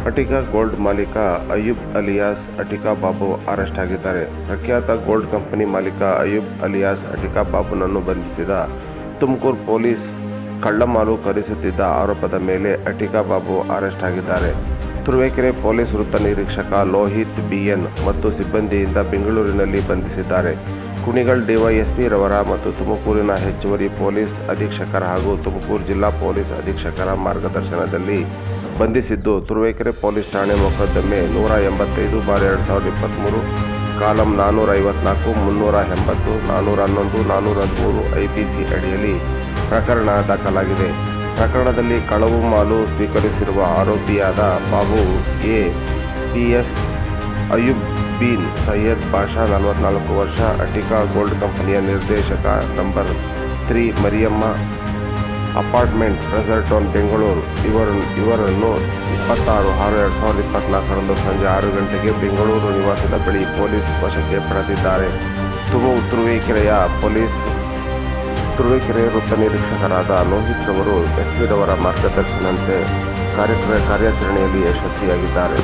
Attica gold ಮಾಲೀಕ Ayub alias Attica Babu arrest ಆಗಿದ್ದಾರೆ. ಪ್ರಖ್ಯಾತ ಗೋಲ್ಡ್ ಕಂಪನಿ ಮಾಲೀಕ ಅಯೂಬ್ ಅಲಿಯಾಸ್ ಅಟಿಕಾ ಬಾಬುನನ್ನು ಬಂಧಿಸಿದ ತುಮಕೂರು ಪೊಲೀಸ್ ಕಳ್ಳಮಾಲು ಖರೀದಿಸುತ್ತಿದ್ದ ಆರೋಪದ ಮೇಲೆ ಅಟಿಕಾ ಬಾಬು ಅರೆಸ್ಟ್ ಆಗಿದ್ದಾರೆ. ತುರುವೇಕೆರೆ ಪೊಲೀಸ್ ವೃತ್ತ ನಿರೀಕ್ಷಕ ಲೋಹಿತ್ ಬಿಎನ್ ಮತ್ತು ಸಿಬ್ಬಂದಿಯಿಂದ ಬೆಂಗಳೂರಿನಲ್ಲಿ ಬಂಧಿಸಿದ್ದಾರೆ. ಕುಣಿಗಲ್ ಡಿವೈಎಸ್ಪಿ ರವರ ಮತ್ತು ತುಮಕೂರಿನ ಹೆಚ್ಚುವರಿ ಪೊಲೀಸ್ ಅಧೀಕ್ಷಕರ ಹಾಗೂ ತುಮಕೂರು ಜಿಲ್ಲಾ ಪೊಲೀಸ್ ಅಧೀಕ್ಷಕರ ಮಾರ್ಗದರ್ಶನದಲ್ಲಿ ಬಂಧಿಸಿದ್ದು, ತುರುವೇಕೆರೆ ಪೊಲೀಸ್ ಠಾಣೆ ಮೊಕದ್ದಮೆ 185/2023 ಕಾಲಂ 454, 380, 411, 413 ಐಪಿಸಿ ಅಡಿಯಲ್ಲಿ ಪ್ರಕರಣ ದಾಖಲಾಗಿದೆ. ಪ್ರಕರಣದಲ್ಲಿ ಕಳವು ಮಾಲು ಸ್ವೀಕರಿಸಿರುವ ಆರೋಪಿಯಾದ ಬಾಬು ಎ. ಪಿಎಸ್ ಅಯೂಬ್ ಬಿನ್ ಸೈಯದ್ ಬಾಷಾ 44 ವರ್ಷ, ಅಟಿಕಾ ಗೋಲ್ಡ್ ಕಂಪನಿಯ ನಿರ್ದೇಶಕ, number 3 Mariyamma apartment, resort on Bengaluru. ಇವರನ್ನು 26/6/2024 ಸಂಜೆ 6 ಗಂಟೆಗೆ ಬೆಂಗಳೂರು ನಿವಾಸದ ಬಳಿ ಪೊಲೀಸ್ ವಶಕ್ಕೆ ಪಡೆದಿದ್ದಾರೆ. ತುರುವೇಕೆರೆ ವೃತ್ತ ನಿರೀಕ್ಷಕರಾದ ಲೋಹಿತ್ ರವರು ಎಸ್ಪಿ ರವರ ಮಾರ್ಗದರ್ಶನದಂತೆ ಕಾರ್ಯಾಚರಣೆಯಲ್ಲಿ ಯಶಸ್ವಿಯಾಗಿದ್ದಾರೆ.